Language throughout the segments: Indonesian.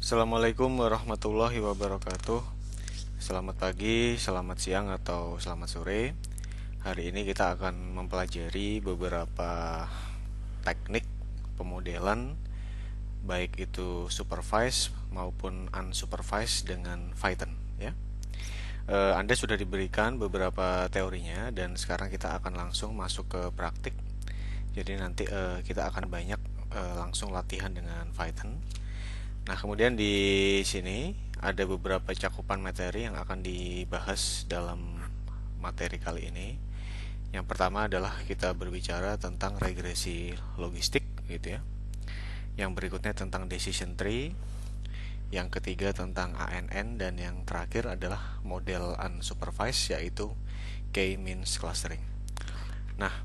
Assalamualaikum warahmatullahi wabarakatuh. Selamat pagi, selamat siang, atau selamat sore. Hari ini kita akan mempelajari beberapa teknik pemodelan, baik itu supervised maupun unsupervised dengan Python, ya. Anda sudah diberikan beberapa teorinya dan sekarang kita akan langsung masuk ke praktik. Jadi nanti kita akan banyak langsung latihan dengan Python. Nah, kemudian di sini ada beberapa cakupan materi yang akan dibahas dalam materi kali ini. Yang pertama adalah kita berbicara tentang regresi logistik gitu ya. Yang berikutnya tentang decision tree. Yang ketiga tentang ANN, dan yang terakhir adalah model unsupervised, yaitu K-means clustering. Nah,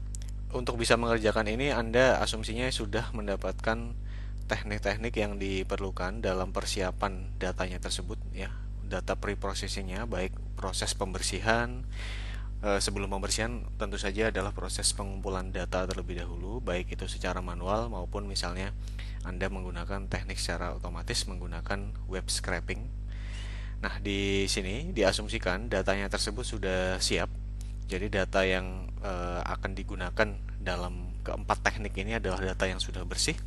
untuk bisa mengerjakan ini Anda asumsinya sudah mendapatkan teknik-teknik yang diperlukan dalam persiapan datanya tersebut, ya. Data pre-processingnya, baik proses pembersihan. Sebelum pembersihan tentu saja adalah proses pengumpulan data terlebih dahulu, baik itu secara manual maupun misalnya Anda menggunakan teknik secara otomatis menggunakan web scraping. Nah, di sini diasumsikan datanya tersebut sudah siap. Jadi data yang akan digunakan dalam keempat teknik ini adalah data yang sudah bersih,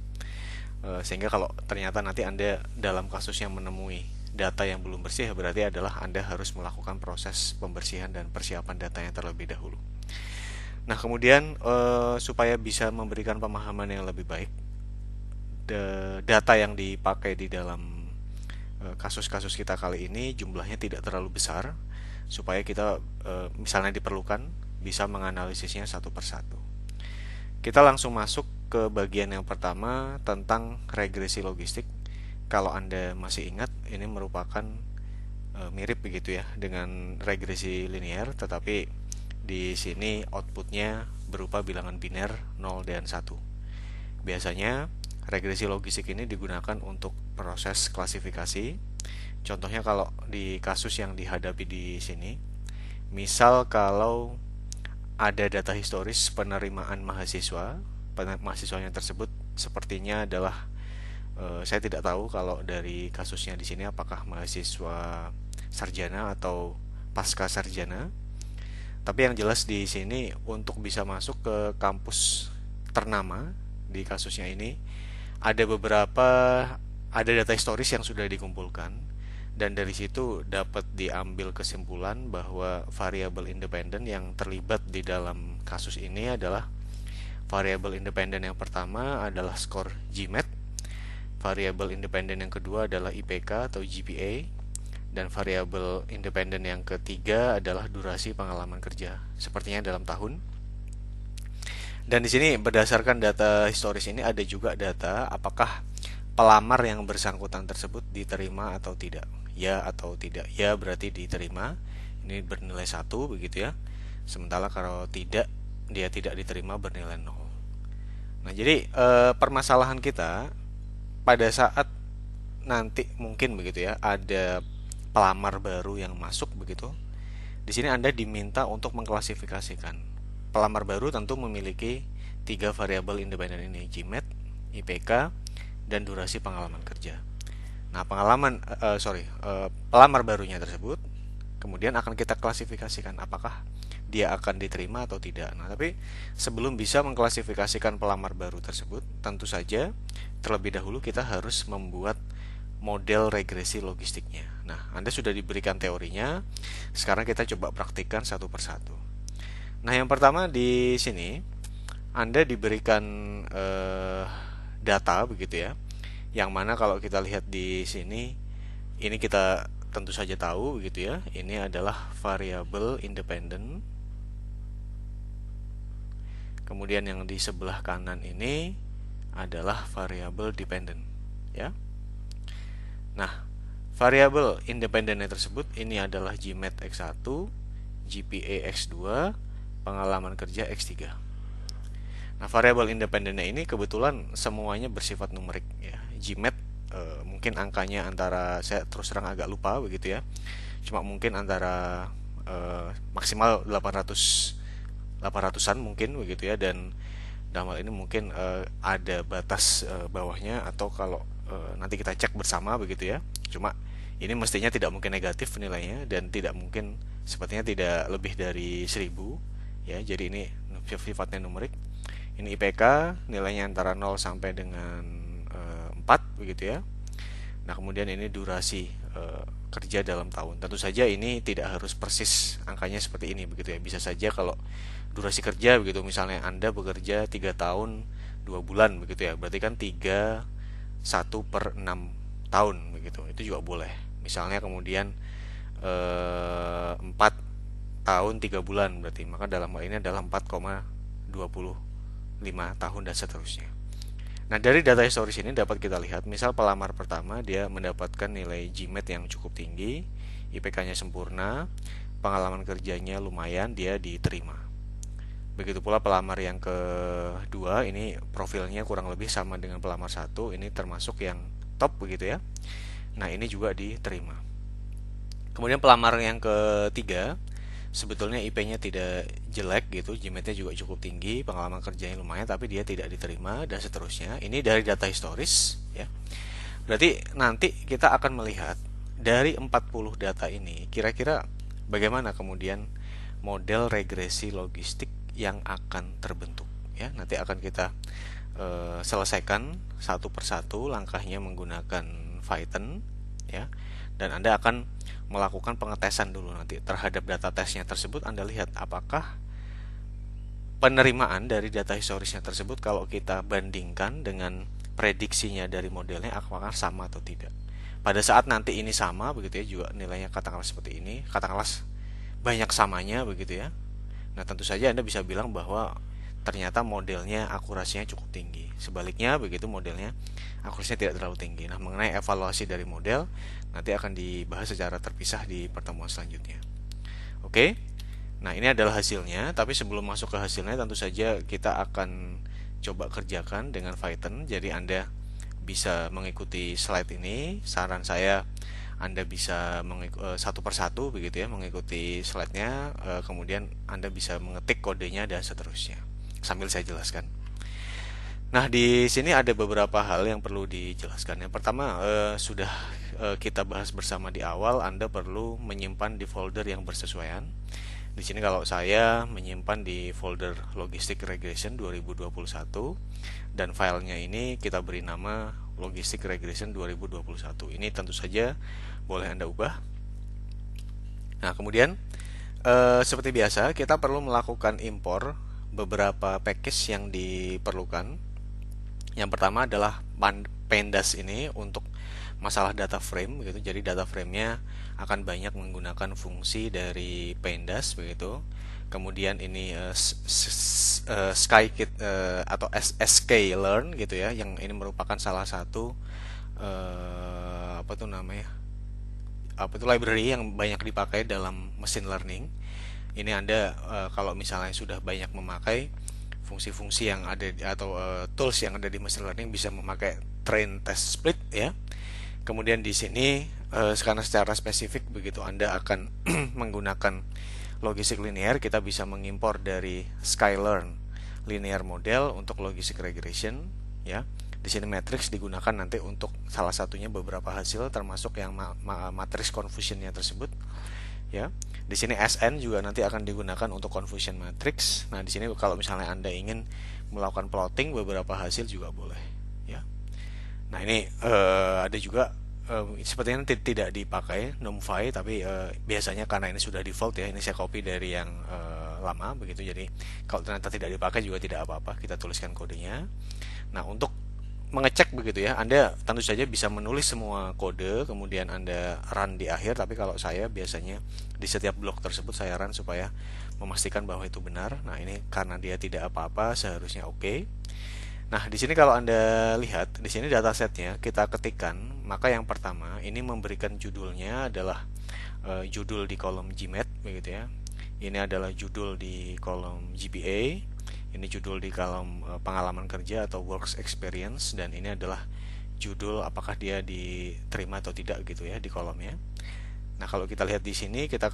sehingga kalau ternyata nanti Anda dalam kasus yang menemui data yang belum bersih, berarti adalah Anda harus melakukan proses pembersihan dan persiapan datanya terlebih dahulu. Nah, kemudian supaya bisa memberikan pemahaman yang lebih baik, data yang dipakai di dalam kasus-kasus kita kali ini jumlahnya tidak terlalu besar, supaya kita misalnya diperlukan bisa menganalisisnya satu persatu. Kita langsung masuk ke bagian yang pertama tentang regresi logistik. Kalau Anda masih ingat, ini merupakan mirip begitu ya dengan regresi linear, tetapi di sini outputnya berupa bilangan biner 0 dan 1. Biasanya regresi logistik ini digunakan untuk proses klasifikasi. Contohnya kalau di kasus yang dihadapi di sini, misal kalau ada data historis penerimaan mahasiswanya tersebut sepertinya adalah, saya tidak tahu kalau dari kasusnya di sini apakah mahasiswa sarjana atau pasca sarjana. Tapi yang jelas di sini untuk bisa masuk ke kampus ternama di kasusnya ini ada data historis yang sudah dikumpulkan, dan dari situ dapat diambil kesimpulan bahwa variabel independen yang terlibat di dalam kasus ini adalah variabel independen yang pertama adalah skor GMAT, variabel independen yang kedua adalah IPK atau GPA, dan variabel independen yang ketiga adalah durasi pengalaman kerja, sepertinya dalam tahun. Dan di sini berdasarkan data historis ini ada juga data apakah pelamar yang bersangkutan tersebut diterima atau tidak. Ya atau tidak. Ya berarti diterima. Ini bernilai 1 begitu ya. Sementara kalau tidak, dia tidak diterima, bernilai 0. Nah, jadi permasalahan kita pada saat nanti mungkin begitu ya, ada pelamar baru yang masuk begitu. Di sini Anda diminta untuk mengklasifikasikan. Pelamar baru tentu memiliki 3 variabel independen ini, GMAT, IPK, dan durasi pengalaman kerja. Nah, pelamar barunya tersebut kemudian akan kita klasifikasikan apakah dia akan diterima atau tidak. Nah, tapi sebelum bisa mengklasifikasikan pelamar baru tersebut, tentu saja terlebih dahulu kita harus membuat model regresi logistiknya. Nah, Anda sudah diberikan teorinya, sekarang kita coba praktikkan satu persatu. Nah, yang pertama di sini Anda diberikan data begitu ya. Yang mana kalau kita lihat di sini, ini kita tentu saja tahu begitu ya. Ini adalah variabel independen. Kemudian yang di sebelah kanan ini adalah variabel dependent, ya. Nah, variabel independennya tersebut ini adalah GMAT X1, GPA X2, pengalaman kerja X3. Nah, variabel independennya ini kebetulan semuanya bersifat numerik ya. GMAT mungkin angkanya antara, saya terus terang agak lupa begitu ya. Cuma mungkin antara maksimal 800-an mungkin begitu ya, dan dalam hal ini mungkin ada batas bawahnya, atau kalau nanti kita cek bersama begitu ya. Cuma ini mestinya tidak mungkin negatif nilainya dan tidak mungkin, sepertinya tidak lebih dari 1000 ya. Jadi ini sifatnya numerik. Ini IPK nilainya antara 0 sampai dengan 4 begitu ya. Nah, kemudian ini durasi kerja dalam tahun. Tentu saja ini tidak harus persis angkanya seperti ini begitu ya. Bisa saja kalau durasi kerja begitu, misalnya Anda bekerja 3 tahun 2 bulan begitu ya. Berarti kan 1/6 tahun begitu. Itu juga boleh. Misalnya kemudian 4 tahun 3 bulan berarti, maka dalam hal ini adalah 4,25 tahun dan seterusnya. Nah, dari data historis ini dapat kita lihat, misal pelamar pertama dia mendapatkan nilai GMAT yang cukup tinggi, IPK-nya sempurna, pengalaman kerjanya lumayan, dia diterima. Begitu pula pelamar yang kedua, ini profilnya kurang lebih sama dengan pelamar satu, ini termasuk yang top begitu ya. Nah, ini juga diterima. Kemudian pelamar yang ketiga, sebetulnya IP-nya tidak jelek gitu, GMAT-nya juga cukup tinggi, pengalaman kerjanya lumayan, tapi dia tidak diterima dan seterusnya. Ini dari data historis ya. Berarti nanti kita akan melihat dari 40 data ini kira-kira bagaimana kemudian model regresi logistik yang akan terbentuk ya. Nanti akan kita selesaikan satu persatu langkahnya menggunakan Python ya. Dan Anda akan melakukan pengetesan dulu nanti terhadap data tesnya tersebut. Anda lihat apakah penerimaan dari data historisnya tersebut kalau kita bandingkan dengan prediksinya dari modelnya apakah sama atau tidak. Pada saat nanti ini sama begitu ya, juga nilainya katakanlah seperti ini, katakanlah banyak samanya begitu ya. Nah, tentu saja Anda bisa bilang bahwa ternyata modelnya akurasinya cukup tinggi. Sebaliknya begitu, modelnya akurasinya tidak terlalu tinggi. Nah, mengenai evaluasi dari model nanti akan dibahas secara terpisah di pertemuan selanjutnya. Oke. Nah, ini adalah hasilnya, tapi sebelum masuk ke hasilnya tentu saja kita akan coba kerjakan dengan Python. Jadi Anda bisa mengikuti slide ini. Saran saya Anda bisa satu persatu begitu ya, mengikuti slide-nya, kemudian Anda bisa mengetik kodenya dan seterusnya. Sambil saya jelaskan. Nah, di sini ada beberapa hal yang perlu dijelaskan. Yang pertama, sudah kita bahas bersama di awal, Anda perlu menyimpan di folder yang bersesuaian. Di sini kalau saya menyimpan di folder Logistic Regression 2021 dan filenya ini kita beri nama Logistic Regression 2021. Ini tentu saja boleh Anda ubah. Nah, kemudian seperti biasa kita perlu melakukan impor beberapa package yang diperlukan. Yang pertama adalah pandas ini untuk masalah data frame gitu. Jadi data frame-nya akan banyak menggunakan fungsi dari pandas begitu. Kemudian ini skykit atau sklearn gitu ya, yang ini merupakan salah satu library yang banyak dipakai dalam machine learning. Ini Anda kalau misalnya sudah banyak memakai fungsi-fungsi yang ada atau tools yang ada di machine learning, bisa memakai train test split ya. Kemudian di sini karena secara spesifik begitu Anda akan menggunakan logistik linear, kita bisa mengimpor dari sklearn linear model untuk logistic regression ya. Di sini matrix digunakan nanti untuk salah satunya beberapa hasil termasuk yang matrix confusionnya tersebut ya. Di sini SN juga nanti akan digunakan untuk confusion matrix. Nah, di sini kalau misalnya Anda ingin melakukan plotting beberapa hasil juga boleh ya. Nah, ini ada juga sepertinya tidak dipakai NumPy, tapi biasanya karena ini sudah default ya, ini saya copy dari yang lama begitu. Jadi kalau ternyata tidak dipakai juga tidak apa-apa, kita tuliskan kodenya. Nah, untuk mengecek begitu ya, Anda tentu saja bisa menulis semua kode kemudian Anda run di akhir, tapi kalau saya biasanya di setiap blok tersebut saya run supaya memastikan bahwa itu benar. Nah, ini karena dia tidak apa-apa seharusnya oke. Nah, di sini kalau Anda lihat di sini datasetnya kita ketikkan, maka yang pertama ini memberikan judulnya adalah judul di kolom GMAT begitu ya. Ini adalah judul di kolom GPA. Ini judul di kolom pengalaman kerja atau works experience, dan ini adalah judul apakah dia diterima atau tidak gitu ya di kolomnya. Nah, kalau kita lihat di sini kita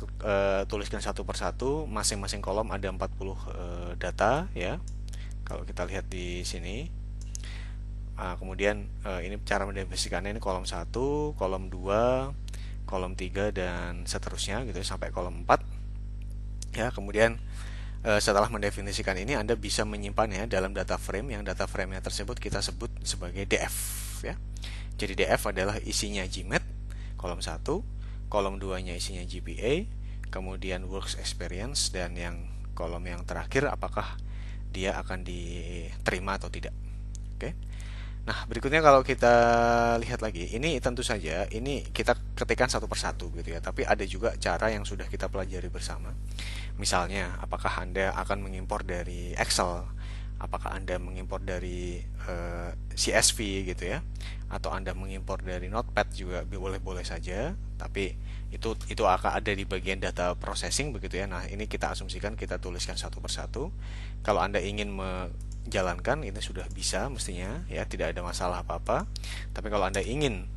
tuliskan satu persatu, masing-masing kolom ada 40 data ya. Kalau kita lihat di sini Kemudian ini cara mendefinisikannya, ini kolom 1, kolom 2, kolom 3 dan seterusnya gitu ya, sampai kolom 4. Ya, kemudian setelah mendefinisikan ini Anda bisa menyimpannya dalam data frame, yang data frame-nya tersebut kita sebut sebagai DF ya. Jadi DF adalah isinya GMAT kolom 1, kolom 2-nya isinya GPA, kemudian works experience, dan yang kolom yang terakhir apakah dia akan diterima atau tidak. Oke. Nah, berikutnya kalau kita lihat lagi, ini tentu saja ini kita ketikkan satu persatu gitu ya, tapi ada juga cara yang sudah kita pelajari bersama. Misalnya, apakah Anda akan mengimpor dari Excel, apakah Anda mengimpor dari CSV gitu ya, atau Anda mengimpor dari Notepad juga boleh-boleh saja, tapi itu akan ada di bagian data processing begitu ya. Nah, ini kita asumsikan kita tuliskan satu persatu. Kalau Anda ingin jalankan ini sudah bisa mestinya ya, tidak ada masalah apa-apa. Tapi kalau Anda ingin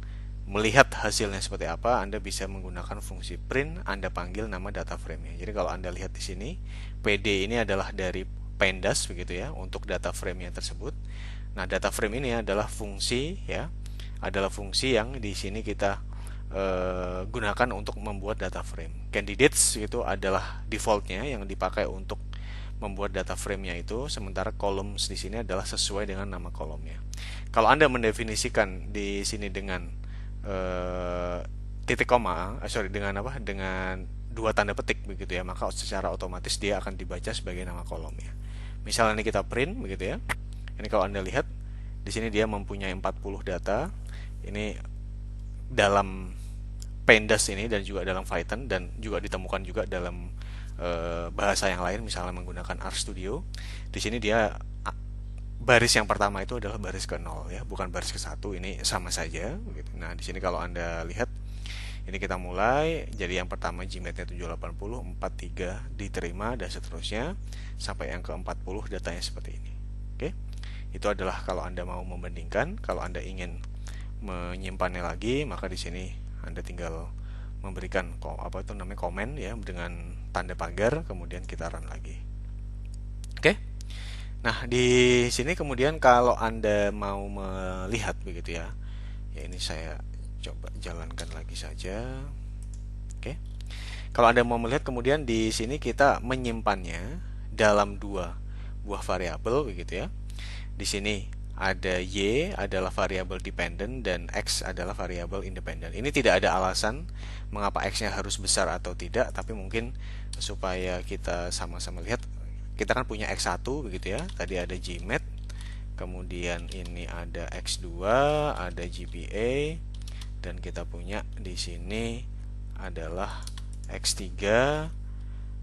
melihat hasilnya seperti apa, Anda bisa menggunakan fungsi print, Anda panggil nama data frame-nya. Jadi kalau Anda lihat di sini, PD ini adalah dari Pandas begitu ya untuk data frame-nya tersebut. Nah, data frame ini adalah fungsi ya, adalah fungsi yang di sini kita gunakan untuk membuat data frame. Candidates itu adalah defaultnya yang dipakai untuk membuat data frame-nya itu, sementara columns di sini adalah sesuai dengan nama kolomnya. Kalau Anda mendefinisikan di sini dengan titik koma, dengan apa? Dengan dua tanda petik begitu ya, maka secara otomatis dia akan dibaca sebagai nama kolomnya. Misalnya ini kita print begitu ya. Ini kalau Anda lihat di sini dia mempunyai 40 data. Ini dalam Pandas ini dan juga dalam Python, dan juga ditemukan juga dalam bahasa yang lain, misalnya menggunakan RStudio. Di sini dia baris yang pertama itu adalah baris ke 0 ya, bukan baris ke 1. Ini sama saja gitu. Nah, di sini kalau Anda lihat ini kita mulai, jadi yang pertama GMAT-nya 780, 43 diterima dan seterusnya sampai yang ke-40 datanya seperti ini. Oke. Itu adalah kalau Anda mau membandingkan. Kalau Anda ingin menyimpannya lagi, maka di sini Anda tinggal memberikan komen ya dengan tanda pagar, kemudian kita run lagi. Oke. Nah, di sini kemudian kalau Anda mau melihat begitu ya. Ya, ini saya coba jalankan lagi saja. Oke. Kalau Anda mau melihat, kemudian di sini kita menyimpannya dalam dua buah variabel begitu ya. Di sini ada Y adalah variabel dependent dan X adalah variabel independent. Ini tidak ada alasan mengapa X-nya harus besar atau tidak, tapi mungkin supaya kita sama-sama lihat, kita kan punya X1 begitu ya. Tadi ada GMAT, kemudian ini ada X2, ada GPA, dan kita punya di sini adalah X3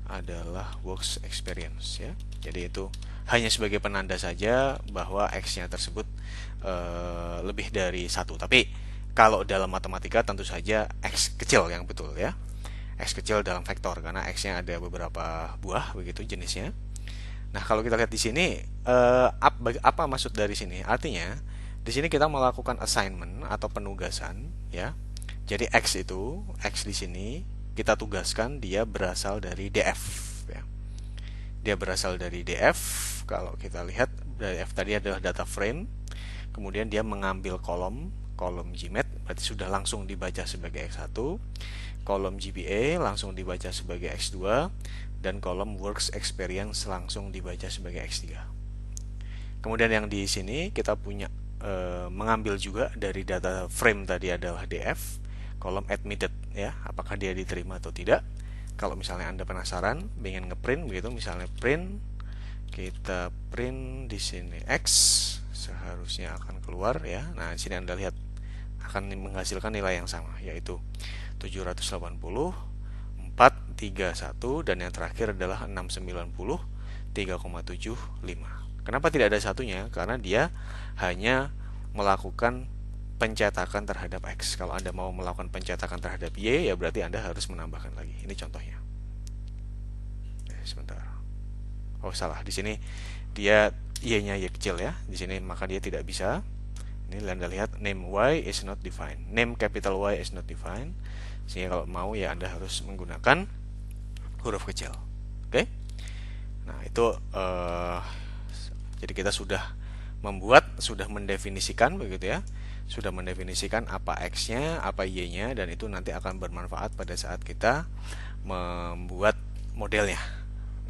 adalah works experience ya. Jadi itu hanya sebagai penanda saja bahwa X-nya tersebut lebih dari 1. Tapi kalau dalam matematika tentu saja X kecil yang betul ya. X kecil dalam vektor karena X-nya ada beberapa buah begitu jenisnya. Nah, kalau kita lihat di sini apa maksud dari sini? Artinya di sini kita melakukan assignment atau penugasan ya. Jadi X di sini kita tugaskan dia berasal dari DF ya. Dia berasal dari DF. Kalau kita lihat DF tadi adalah data frame, kemudian dia mengambil kolom GMAT, berarti sudah langsung dibaca sebagai X1, kolom GPA langsung dibaca sebagai X2, dan kolom works experience langsung dibaca sebagai X3. Kemudian yang di sini kita punya mengambil juga dari data frame tadi adalah DF, kolom admitted ya, apakah dia diterima atau tidak. Kalau misalnya Anda penasaran, ingin ngeprint begitu, misalnya kita print di sini X, seharusnya akan keluar ya. Nah, di sini Anda lihat akan menghasilkan nilai yang sama, yaitu 780, 431, dan yang terakhir adalah 690, 3,75. Kenapa tidak ada satunya? Karena dia hanya melakukan pencetakan terhadap X. Kalau Anda mau melakukan pencetakan terhadap Y, ya berarti Anda harus menambahkan lagi. Ini contohnya. Sebentar. Oh, salah. Di sini dia Y-nya Y kecil ya. Di sini maka dia tidak bisa. Ini Anda lihat name Y is not defined. Name capital Y is not defined. Sehingga kalau mau ya Anda harus menggunakan huruf kecil. Oke? Nah, itu jadi kita sudah sudah mendefinisikan begitu ya. Sudah mendefinisikan apa X-nya, apa Y-nya, dan itu nanti akan bermanfaat pada saat kita membuat modelnya.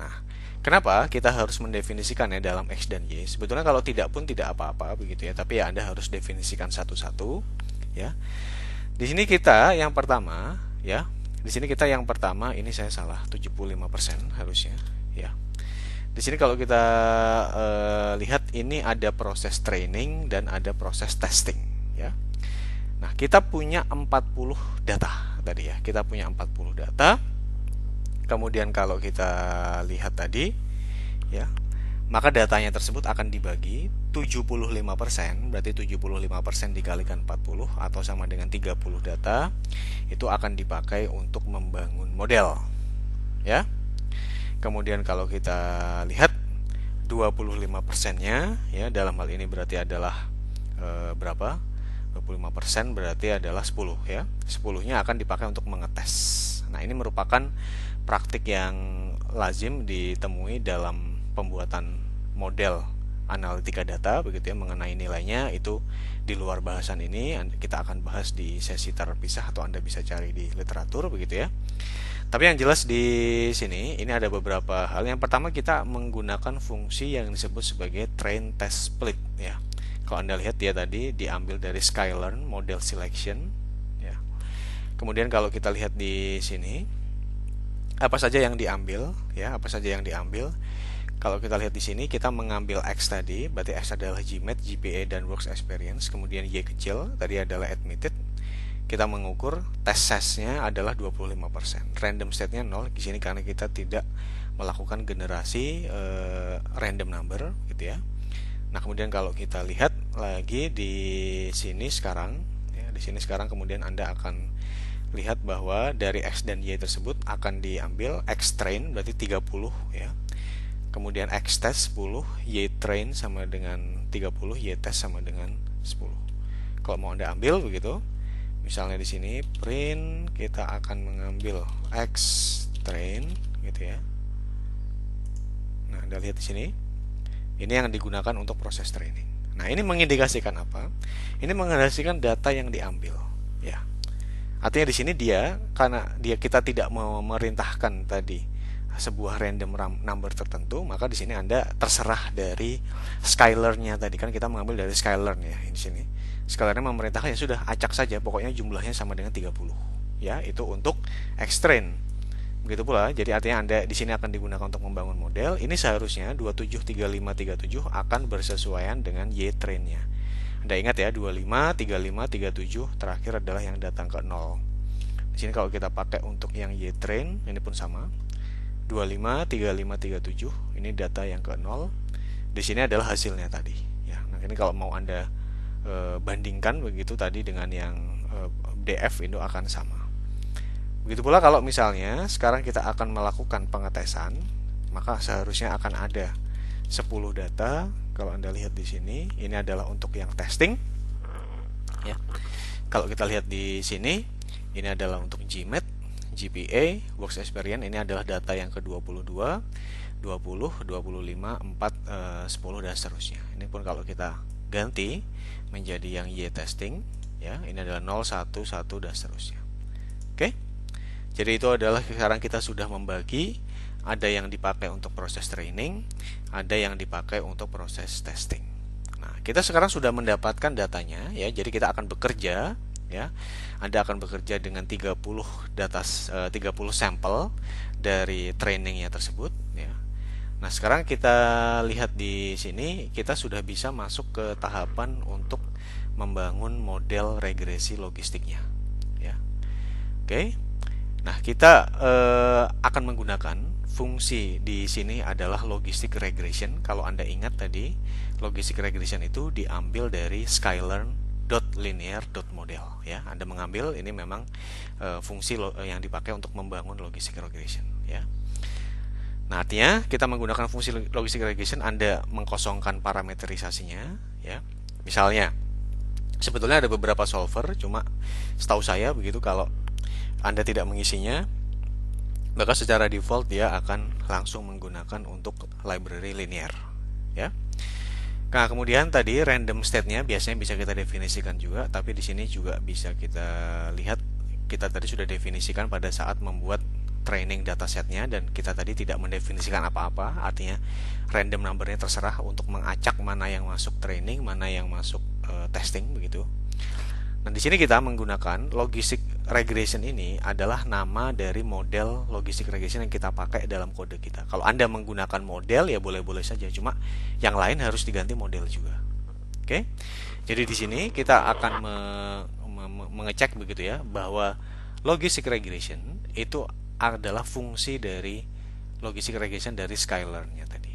Nah, kenapa kita harus mendefinisikannya dalam X dan Y? Sebetulnya kalau tidak pun tidak apa-apa begitu ya, tapi ya Anda harus definisikan satu-satu ya. Di sini kita yang pertama ya. Di sini kita yang pertama, ini saya salah, 75% harusnya ya. Di sini kalau kita lihat ini ada proses training dan ada proses testing ya. Nah, kita punya 40 data tadi ya. Kita punya 40 data. Kemudian kalau kita lihat tadi ya, maka datanya tersebut akan dibagi 75%, berarti 75% dikalikan 40 atau sama dengan 30 data, itu akan dipakai untuk membangun model ya. Kemudian kalau kita lihat 25%-nya ya, dalam hal ini berarti adalah berapa? 25% berarti adalah 10 ya. 10-nya akan dipakai untuk mengetes. Nah, ini merupakan praktik yang lazim ditemui dalam pembuatan model analitika data begitu ya, mengenai nilainya itu di luar bahasan ini kita akan bahas di sesi terpisah atau Anda bisa cari di literatur begitu ya. Tapi yang jelas di sini ini ada beberapa hal. Yang pertama, kita menggunakan fungsi yang disebut sebagai train test split ya. Kalau Anda lihat dia tadi diambil dari Sklearn model selection ya. Kemudian kalau kita lihat di sini apa saja yang diambil ya, apa saja yang diambil. Kalau kita lihat di sini kita mengambil X tadi, berarti X adalah GMAT, GPA dan Works Experience, kemudian Y kecil tadi adalah admitted. Kita mengukur test size-nya adalah 25%. Random state-nya 0 di sini karena kita tidak melakukan generasi random number gitu ya. Nah, kemudian kalau kita lihat lagi di sini sekarang ya, di sini sekarang kemudian Anda akan lihat bahwa dari X dan Y tersebut akan diambil X train berarti 30 ya. Kemudian X test 10, Y train sama dengan 30, Y test sama dengan 10. Kalau mau Anda ambil begitu, misalnya di sini print kita akan mengambil X train gitu ya. Nah, Anda lihat di sini. Ini yang digunakan untuk proses training. Nah, ini mengindikasikan apa? Ini mengindikasikan data yang diambil ya. Artinya di sini karena kita tidak memerintahkan tadi sebuah random number tertentu, maka di sini Anda terserah dari Sklearn-nya tadi, kan kita mengambil dari Sklearn ya di sini. Sklearn-nya memerintahkan ya sudah acak saja, pokoknya jumlahnya sama dengan 30 ya, itu untuk X train. Begitu pula, jadi artinya Anda di sini akan digunakan untuk membangun model. Ini seharusnya 273537 akan bersesuaian dengan Y train-nya. Anda ingat ya, 25, 35, 37 terakhir adalah yang datang ke 0. Di sini kalau kita pakai untuk yang Y train, ini pun sama. 25, 35, 37 ini data yang ke 0. Di sini adalah hasilnya tadi ya. Nah, ini kalau mau Anda bandingkan begitu tadi dengan yang DF itu akan sama. Begitu pula kalau misalnya sekarang kita akan melakukan pengetesan, maka seharusnya akan ada 10 data. Kalau Anda lihat di sini, ini adalah untuk yang testing ya. Kalau kita lihat di sini, ini adalah untuk GMAT, GPA, Works Experience, ini adalah data yang ke-22, 20, 25, 4, 10 dan seterusnya. Ini pun kalau kita ganti menjadi yang Y testing ya, ini adalah 0, 1, 1 dan seterusnya. Oke. Jadi itu adalah sekarang kita sudah membagi, ada yang dipakai untuk proses training, ada yang dipakai untuk proses testing. Nah, kita sekarang sudah mendapatkan datanya ya. Jadi kita akan bekerja ya. Anda akan bekerja dengan 30 data 30 sampel dari trainingnya tersebut ya. Nah, sekarang kita lihat di sini kita sudah bisa masuk ke tahapan untuk membangun model regresi logistiknya ya. Oke. Nah, kita akan menggunakan fungsi di sini adalah logistic regression. Kalau Anda ingat tadi, logistic regression itu diambil dari Sklearn.linear.model ya. Anda mengambil ini memang fungsi yang dipakai untuk membangun logistic regression ya. Nah, artinya kita menggunakan fungsi logistic regression, Anda mengkosongkan parameterisasinya ya. Misalnya, sebetulnya ada beberapa solver, cuma setahu saya begitu kalau Anda tidak mengisinya, maka secara default dia akan langsung menggunakan untuk library linear ya. Nah, kemudian tadi random state-nya biasanya bisa kita definisikan juga, tapi di sini juga bisa kita lihat kita tadi sudah definisikan pada saat membuat training datasetnya, dan kita tadi tidak mendefinisikan apa-apa, artinya random numbernya terserah untuk mengacak mana yang masuk training, mana yang masuk testing begitu. Nah, di sini kita menggunakan logistic regression. Ini adalah nama dari model logistic regression yang kita pakai dalam kode kita. Kalau Anda menggunakan model ya boleh-boleh saja, cuma yang lain harus diganti model juga. Oke. Jadi di sini kita akan mengecek begitu ya, bahwa logistic regression itu adalah fungsi dari logistic regression dari scalar-nya tadi.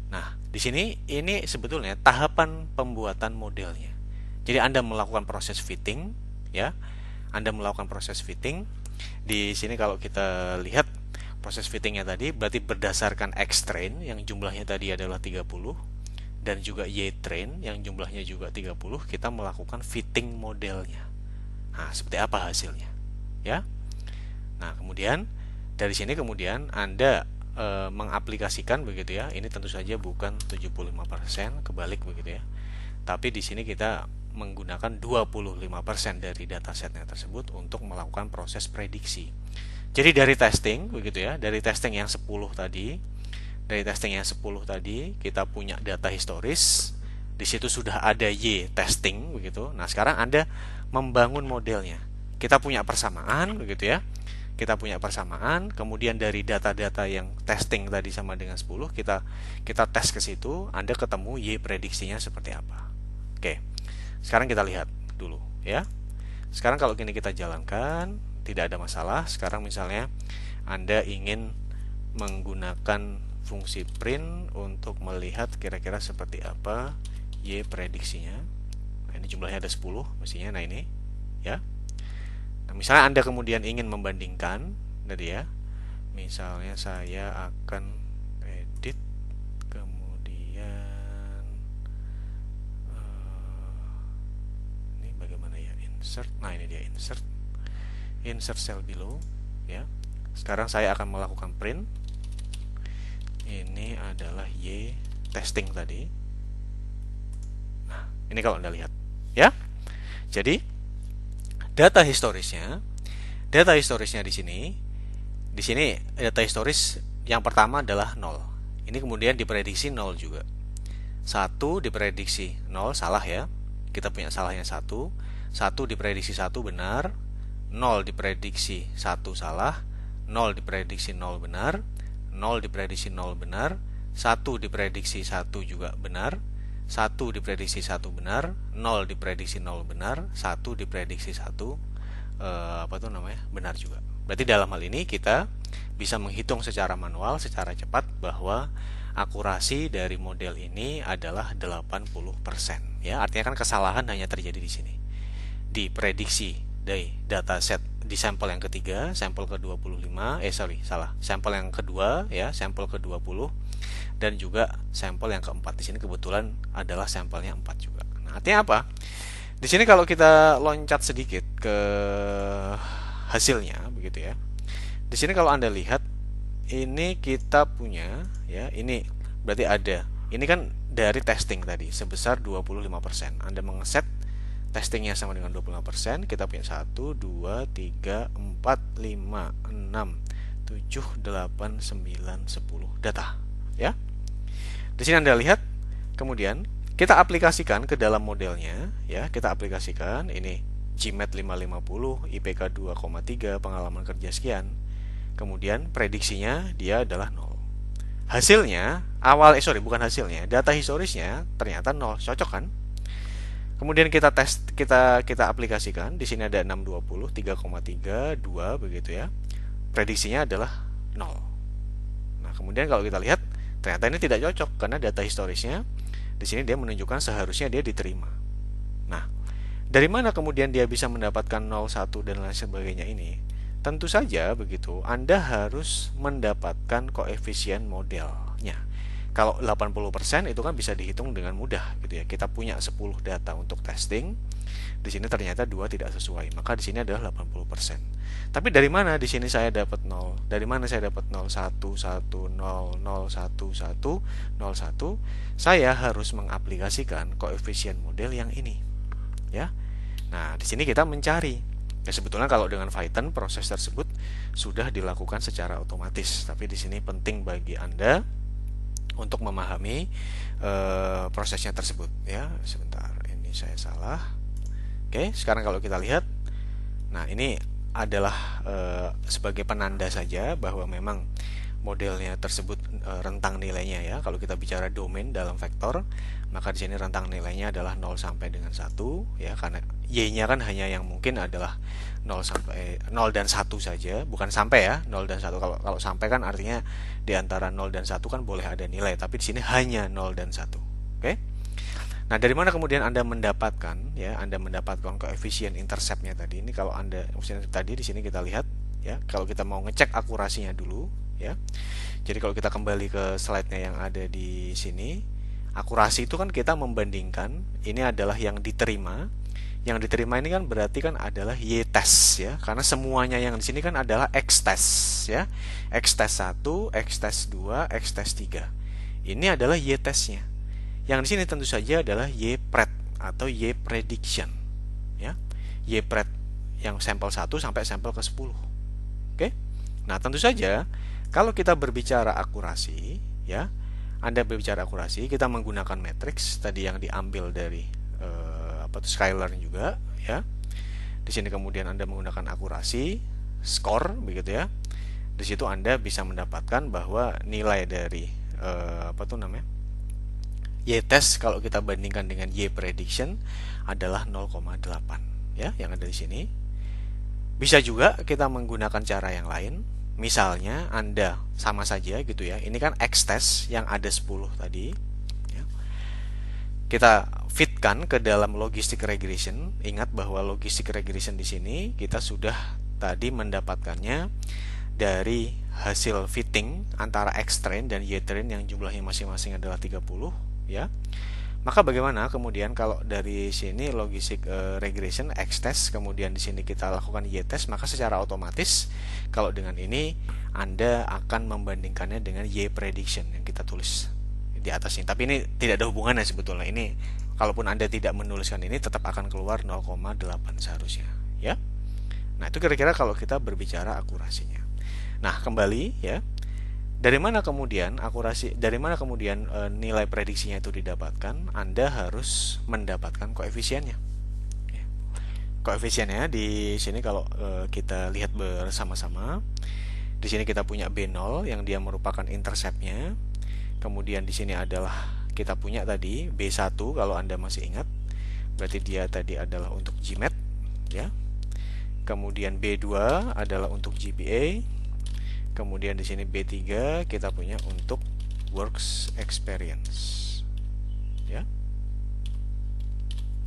Nah, di sini ini sebetulnya tahapan pembuatan modelnya. Jadi Anda melakukan proses fitting, ya. Anda melakukan proses fitting. Di sini kalau kita lihat proses fittingnya tadi berarti berdasarkan X train yang jumlahnya tadi adalah 30 dan juga Y train yang jumlahnya juga 30, kita melakukan fitting modelnya. Nah, seperti apa hasilnya? Ya. Nah, kemudian dari sini kemudian Anda mengaplikasikan begitu ya. Ini tentu saja bukan 75%, kebalik begitu ya. Tapi di sini kita menggunakan 25% dari datasetnya tersebut untuk melakukan proses prediksi. Jadi dari testing begitu ya, dari testing yang 10 tadi, kita punya data historis. Di situ sudah ada Y testing begitu. Nah, sekarang Anda membangun modelnya. Kita punya persamaan begitu ya. Kita punya persamaan, kemudian dari data-data yang testing tadi sama dengan 10, kita tes ke situ, Anda ketemu Y prediksinya seperti apa. Oke. Sekarang kita lihat dulu ya. Sekarang kalau gini kita jalankan, tidak ada masalah. Sekarang misalnya Anda ingin menggunakan fungsi print untuk melihat kira-kira seperti apa Y prediksinya. Nah, ini jumlahnya ada 10 mestinya. Nah, ini ya. Nah, misalnya Anda kemudian ingin membandingkan tadi ya. Misalnya saya akan edit, kemudian ini bagaimana ya, insert. Nah, ini dia insert cell below ya. Sekarang saya akan melakukan print. Ini adalah Y testing tadi. Nah, ini kalau Anda lihat ya. Jadi data historisnya di sini data historis yang pertama adalah 0. Ini kemudian diprediksi 0 juga. 1 diprediksi 0, salah ya. Kita punya salahnya 1 diprediksi 1 benar, 0 diprediksi 1 salah, 0 diprediksi 0 benar, 0 diprediksi 0 benar, 1 diprediksi 1 juga benar, 1 diprediksi 1 benar, 0 diprediksi 0 benar, 1 diprediksi 1 benar juga. Berarti dalam hal ini kita bisa menghitung secara manual, secara cepat, bahwa akurasi dari model ini adalah 80% ya. Artinya kan kesalahan hanya terjadi di sini. Di prediksi dari dataset di sampel yang ketiga, sampel ke-25, sampel yang kedua ya, sampel ke-20, dan juga sampel yang keempat. Di sini kebetulan adalah sampelnya 4 juga. Nah, artinya apa? Di sini kalau kita loncat sedikit ke hasilnya begitu ya. Di sini kalau Anda lihat, ini kita punya ya, ini berarti ada. Ini kan dari testing tadi sebesar 25%. Anda mengeset testingnya sama dengan 25%, kita punya 1, 2, 3, 4, 5, 6, 7, 8, 9, 10 data ya. Di sini Anda lihat, kemudian kita aplikasikan ke dalam modelnya ya. Kita aplikasikan ini GMAT 550, IPK 2,3, pengalaman kerja sekian. Kemudian prediksinya dia adalah 0. Hasilnya data historisnya ternyata 0, cocok kan? Kemudian kita tes, kita aplikasikan. Di sini ada 620, 3,3, 2 begitu ya. Prediksinya adalah 0. Nah, kemudian kalau kita lihat, ternyata ini tidak cocok karena data historisnya di sini dia menunjukkan seharusnya dia diterima. Nah, dari mana kemudian dia bisa mendapatkan 0, 1 dan lain sebagainya ini? Tentu saja begitu, Anda harus mendapatkan koefisien modelnya. Kalau 80% itu kan bisa dihitung dengan mudah gitu ya. Kita punya 10 data untuk testing. di sini ternyata 2 tidak sesuai, maka di sini adalah 80%. Tapi dari mana di sini saya dapat 0? Dari mana saya dapat 0, 1, 1, 0, 0, 1, 1, 0, 1? Saya harus mengaplikasikan koefisien model yang ini, ya. Nah, di sini kita mencari. Ya, sebetulnya kalau dengan Python proses tersebut sudah dilakukan secara otomatis, tapi di sini penting bagi Anda untuk memahami prosesnya tersebut, ya. Sebentar, ini saya salah. Oke, sekarang kalau kita lihat, nah ini adalah sebagai penanda saja bahwa memang modelnya tersebut rentang nilainya, ya. Kalau kita bicara domain dalam vektor, maka di sini rentang nilainya adalah 0 sampai dengan 1, ya, karena y-nya kan hanya yang mungkin adalah 0 sampai 0 dan 1 saja, bukan sampai, ya, 0 dan 1. Kalau sampai kan artinya di antara 0 dan 1 kan boleh ada nilai, tapi di sini hanya 0 dan 1. Oke? Nah, dari mana kemudian Anda mendapatkan, ya, Anda mendapatkan koefisien interceptnya tadi. Ini kalau Anda tadi di sini kita lihat, ya, kalau kita mau ngecek akurasinya dulu, ya. Jadi kalau kita kembali ke slide-nya yang ada di sini, akurasi itu kan kita membandingkan, ini adalah yang diterima. Yang diterima ini kan berarti kan adalah y-test, ya. Karena semuanya yang di sini kan adalah x-test, ya. X-test 1, x-test 2, x-test 3. Ini adalah y-testnya. Yang di sini tentu saja adalah y-pred atau y-prediction, ya. Y-pred yang sampel 1 sampai sampel ke 10. Oke? Nah, tentu saja kalau kita berbicara akurasi, ya, Anda berbicara akurasi, kita menggunakan matriks tadi yang diambil dari scalar juga, ya. Di sini kemudian Anda menggunakan akurasi, skor, begitu, ya. Di situ Anda bisa mendapatkan bahwa nilai dari y-test kalau kita bandingkan dengan y-prediction adalah 0,8, ya, yang ada di sini. Bisa juga kita menggunakan cara yang lain. Misalnya Anda sama saja gitu, ya. Ini kan x-test yang ada 10 tadi, ya. Kita fitkan ke dalam logistic regression. Ingat bahwa logistic regression di sini kita sudah tadi mendapatkannya dari hasil fitting antara x-train dan y-train yang jumlahnya masing-masing adalah 30, ya. Maka bagaimana kemudian kalau dari sini logistic regression x-test, kemudian di sini kita lakukan y-test, maka secara otomatis kalau dengan ini Anda akan membandingkannya dengan y-prediction yang kita tulis di atas ini. Tapi ini tidak ada hubungannya sebetulnya. Ini kalaupun Anda tidak menuliskan ini tetap akan keluar 0,8 seharusnya, ya. Nah, itu kira-kira kalau kita berbicara akurasinya. Nah, kembali, ya. Dari mana kemudian nilai prediksinya itu didapatkan? Anda harus mendapatkan koefisiennya. Koefisiennya di sini kalau kita lihat bersama-sama, di sini kita punya B0 yang dia merupakan interceptnya. Kemudian di sini adalah kita punya tadi B1 kalau Anda masih ingat. Berarti dia tadi adalah untuk GMAT, ya. Kemudian B2 adalah untuk GPA. Kemudian di sini B3 kita punya untuk works experience, ya.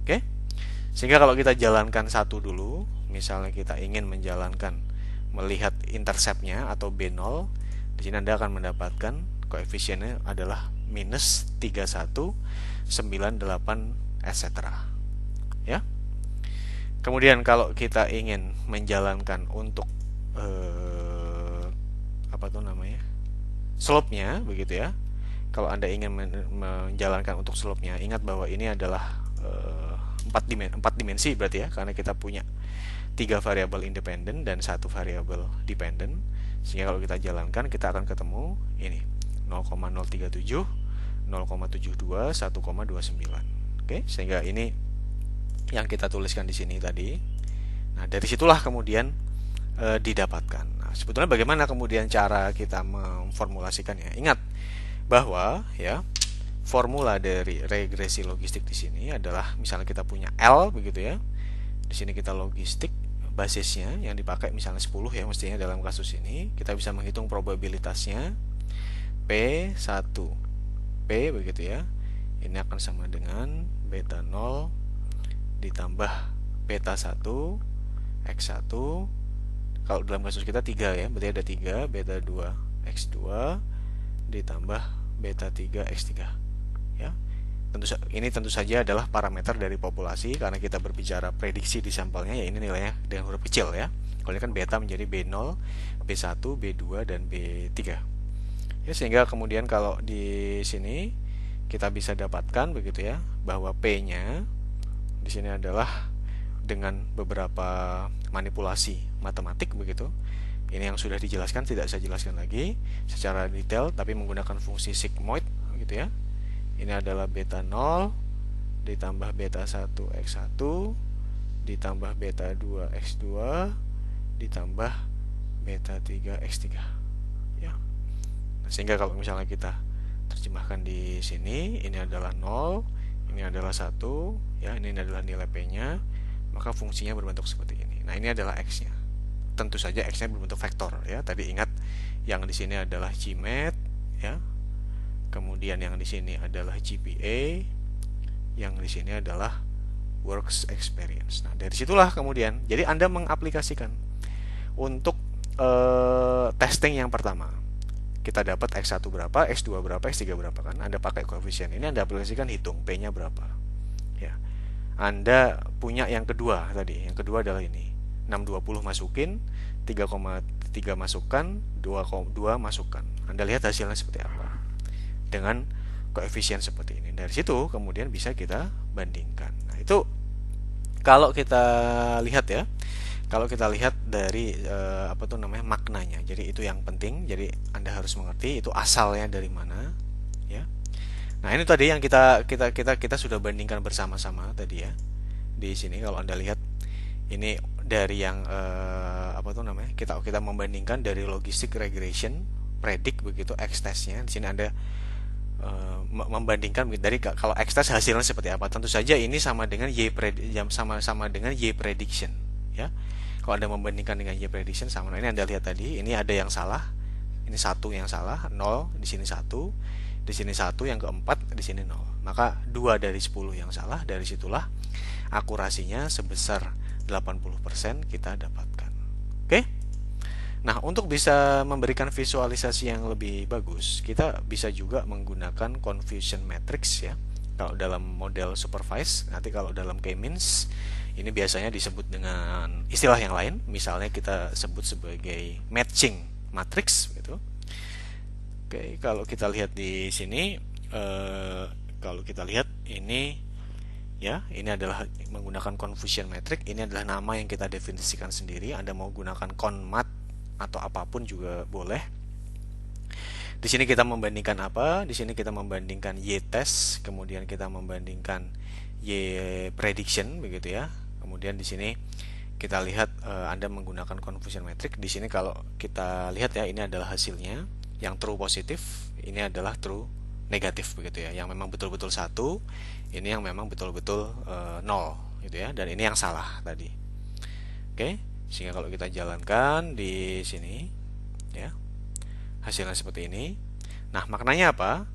Oke. Sehingga kalau kita jalankan satu dulu, misalnya kita ingin melihat interceptnya atau B0, di sini Anda akan mendapatkan koefisiennya adalah minus 31, 98, etc. Ya. Kemudian kalau kita ingin menjalankan untuk slope-nya, begitu, ya. Kalau Anda ingin menjalankan untuk slope-nya, ingat bahwa ini adalah 4 dimensi berarti, ya, karena kita punya 3 variabel independen dan 1 variabel dependen. Sehingga kalau kita jalankan kita akan ketemu ini 0,037, 0,72, 1,29. Oke, sehingga ini yang kita tuliskan di sini tadi. Nah, dari situlah kemudian didapatkan. Nah, sebetulnya bagaimana kemudian cara kita memformulasikannya? Ingat bahwa, ya, formula dari regresi logistik di sini adalah misalnya kita punya L, begitu, ya. Di sini kita logistik basisnya yang dipakai misalnya 10, ya, mestinya dalam kasus ini kita bisa menghitung probabilitasnya P1 P, begitu, ya. Ini akan sama dengan beta 0 ditambah beta 1 X1. Kalau dalam kasus kita 3, ya, berarti ada 3 beta 2 X2 ditambah beta 3 X3, ya. Ini tentu saja adalah parameter dari populasi karena kita berbicara prediksi di sampelnya, ya ini nilainya dengan huruf kecil ya. Kalau ini kan beta menjadi B0, B1, B2 dan B3. Ya, sehingga kemudian kalau di sini kita bisa dapatkan begitu ya bahwa P-nya di sini adalah dengan beberapa manipulasi matematik begitu. Ini yang sudah dijelaskan, tidak saya jelaskan lagi secara detail, tapi menggunakan fungsi sigmoid gitu ya. Ini adalah beta 0 ditambah beta 1 x1 ditambah beta 2 x2 ditambah beta 3 x3 ya. Sehingga kalau misalnya kita terjemahkan di sini, ini adalah 0, ini adalah 1 ya, ini adalah nilai P-nya, maka fungsinya berbentuk seperti ini. Nah, ini adalah X-nya. Tentu saja X-nya berbentuk vektor ya. Tadi ingat yang di sini adalah GMAT ya. Kemudian yang di sini adalah GPA, yang di sini adalah works experience. Nah, dari situlah kemudian, jadi Anda mengaplikasikan untuk testing yang pertama. Kita dapat X1 berapa, X2 berapa, X3 berapa kan? Anda pakai koefisien ini, Anda aplikasikan, hitung P-nya berapa. Ya. Anda punya yang kedua tadi. Yang kedua adalah ini. 620 masukin, 3,3 masukkan, 2 masukkan. Anda lihat hasilnya seperti apa dengan koefisien seperti ini. Dari situ kemudian bisa kita bandingkan. Nah, itu kalau kita lihat ya, kalau kita lihat dari maknanya. Jadi itu yang penting. Jadi Anda harus mengerti itu asalnya dari mana ya. Nah, ini tadi yang kita sudah bandingkan bersama-sama tadi ya. Di sini kalau Anda lihat ini dari yang kita membandingkan dari logistic regression predict begitu X testnya. Di sini Anda membandingkan dari kalau X test hasilnya seperti apa. Tentu saja ini sama dengan sama dengan Y prediction ya. Kalau Anda membandingkan dengan Y prediction sama. Nah, ini Anda lihat tadi, ini ada yang salah. Ini 1 yang salah, 0, di sini 1, di sini 1, yang keempat di sini 0. Maka 2 dari 10 yang salah, dari situlah akurasinya sebesar 80% kita dapatkan. Oke? Nah, untuk bisa memberikan visualisasi yang lebih bagus, kita bisa juga menggunakan confusion matrix ya. Kalau dalam model supervise, nanti kalau dalam K-means ini biasanya disebut dengan istilah yang lain, misalnya kita sebut sebagai matching matrix gitu. Oke, kalau kita lihat di sini, kalau kita lihat ini ya, ini adalah menggunakan confusion matrix. Ini adalah nama yang kita definisikan sendiri. Anda mau gunakan conmat atau apapun juga boleh. Di sini kita membandingkan apa? Di sini kita membandingkan Y test, kemudian kita membandingkan Y prediction begitu ya. Kemudian di sini kita lihat Anda menggunakan confusion matrix. Di sini kalau kita lihat ya, ini adalah hasilnya. Yang true positif, ini adalah true negatif begitu ya. Yang memang betul-betul 1, ini yang memang betul-betul 0 gitu ya. Dan ini yang salah tadi. Oke. Sehingga kalau kita jalankan di sini ya, hasilnya seperti ini. Nah, maknanya apa?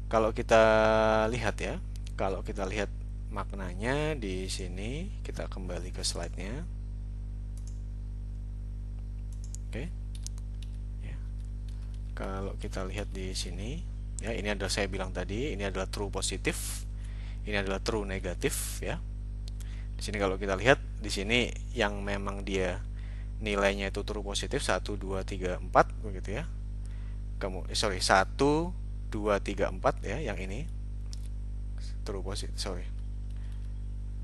Kalau kita lihat ya, kalau kita lihat maknanya di sini, kita kembali ke slide-nya. Oke. Ya. Kalau kita lihat di sini, ya, ini adalah saya bilang tadi, ini adalah true positif, ini adalah true negatif ya. Di sini kalau kita lihat di sini yang memang dia nilainya itu true positif 1 2 3 4 begitu ya. 1 2 3 4 ya, yang ini true positif.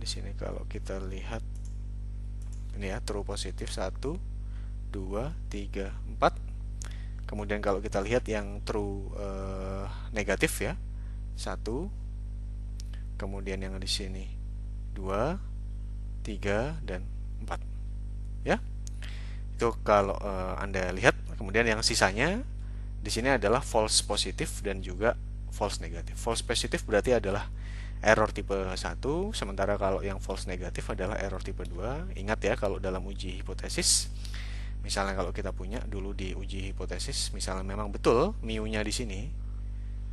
Di sini kalau kita lihat ini ya, true positif 1 2 3 4. Kemudian kalau kita lihat yang true negatif ya, 1. Kemudian yang di sini 2 3 dan 4 ya. Itu kalau Anda lihat. Kemudian yang sisanya di sini adalah false positif dan juga false negatif. False positif berarti adalah error tipe 1, sementara kalau yang false negatif adalah error tipe 2. Ingat ya, kalau dalam uji hipotesis, misalnya kalau kita punya dulu di uji hipotesis, misalnya memang betul mu-nya di sini,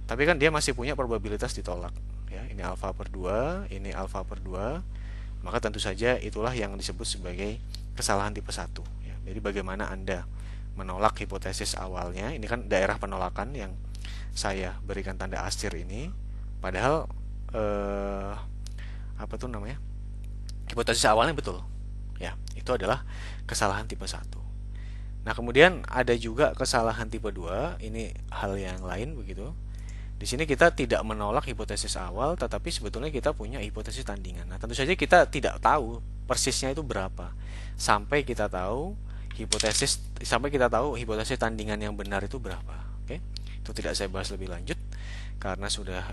tapi kan dia masih punya probabilitas ditolak ya. Ini alfa per 2, ini alfa per 2. Maka tentu saja itulah yang disebut sebagai kesalahan tipe 1 ya. Jadi bagaimana Anda menolak hipotesis awalnya. Ini kan daerah penolakan yang saya berikan tanda astir ini. Padahal apa tuh namanya, hipotesis awalnya betul. Ya, itu adalah kesalahan tipe 1. Nah, kemudian ada juga kesalahan tipe 2, ini hal yang lain begitu. Di sini kita tidak menolak hipotesis awal, tetapi sebetulnya kita punya hipotesis tandingan. Nah, tentu saja kita tidak tahu persisnya itu berapa. Sampai kita tahu hipotesis tandingan yang benar itu berapa. Oke. Itu tidak saya bahas lebih lanjut karena sudah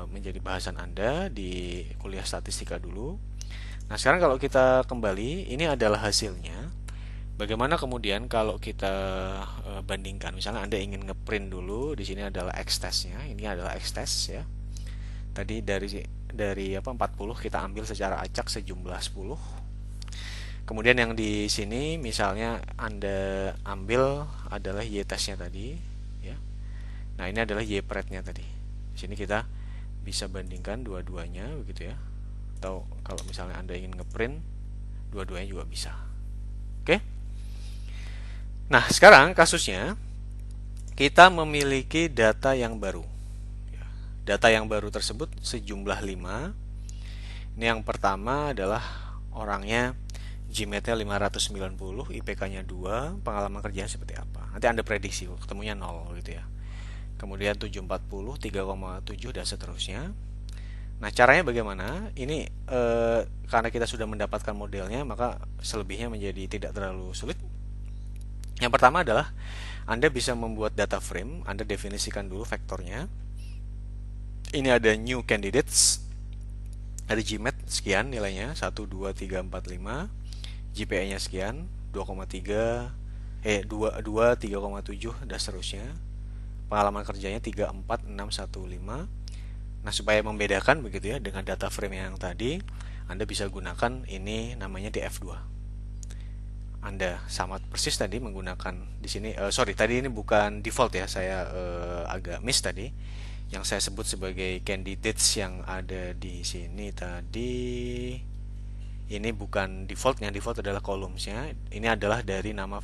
menjadi bahasan Anda di kuliah statistika dulu. Nah, sekarang kalau kita kembali, ini adalah hasilnya. Bagaimana kemudian kalau kita bandingkan, misalnya Anda ingin ngeprint dulu, di sini adalah X-testnya, ini adalah X-test ya. Tadi dari 40 kita ambil secara acak sejumlah 10. Kemudian yang di sini misalnya Anda ambil adalah Y-testnya tadi ya. Nah, ini adalah Y-pred-nya tadi. Di sini kita bisa bandingkan dua-duanya begitu ya. Atau kalau misalnya Anda ingin ngeprint, dua-duanya juga bisa. Oke? Nah, sekarang kasusnya kita memiliki data yang baru. Data yang baru tersebut sejumlah 5. Ini yang pertama adalah orangnya GMAT-nya 590, IPK-nya 2, pengalaman kerjanya seperti apa. Nanti Anda prediksi, ketemunya 0 gitu ya. Kemudian 740, 3,7 dan seterusnya. Nah, caranya bagaimana? Ini karena kita sudah mendapatkan modelnya, maka selebihnya menjadi tidak terlalu sulit. Yang pertama adalah Anda bisa membuat data frame. Anda definisikan dulu vektornya. Ini ada new candidates, ada GMAT sekian nilainya 1, 2, 3, 4, 5, GPA-nya sekian 2,3, 2, 3,7 dan seterusnya. Pengalaman kerjanya 3, 4, 6, 1, 5. Nah, supaya membedakan begitu ya dengan data frame yang tadi, Anda bisa gunakan ini namanya DF2. Anda sama persis tadi menggunakan di sini tadi ini bukan default ya, saya agak miss tadi. Yang saya sebut sebagai candidates yang ada di sini tadi ini bukan default, yang default adalah columns-nya. Ini adalah dari nama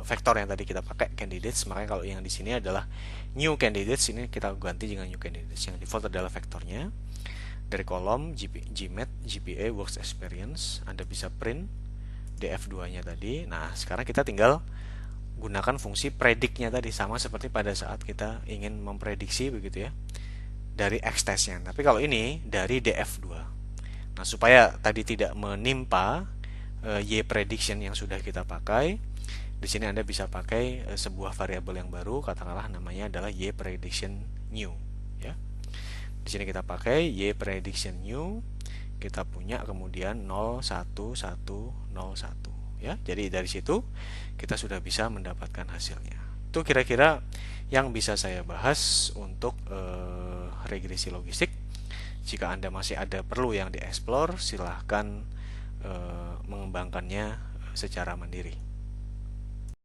vektor yang tadi kita pakai candidates, makanya kalau yang di sini adalah new candidates, ini kita ganti dengan new candidates. Yang default adalah vektornya. Dari kolom GMAT, GPA, Works Experience, Anda bisa print DF2-nya tadi. Nah, sekarang kita tinggal gunakan fungsi predictnya tadi, sama seperti pada saat kita ingin memprediksi begitu ya dari X-testnya. Tapi kalau ini dari DF2. Nah, supaya tadi tidak menimpa Y prediction yang sudah kita pakai, di sini Anda bisa pakai sebuah variabel yang baru, katakanlah namanya adalah Y prediction new ya. Di sini kita pakai Y prediction new, kita punya kemudian 0, 1, 1, 0, 1 ya. Jadi dari situ kita sudah bisa mendapatkan hasilnya. Itu kira-kira yang bisa saya bahas untuk regresi logistik. Jika Anda masih ada perlu yang dieksplor, silahkan mengembangkannya secara mandiri.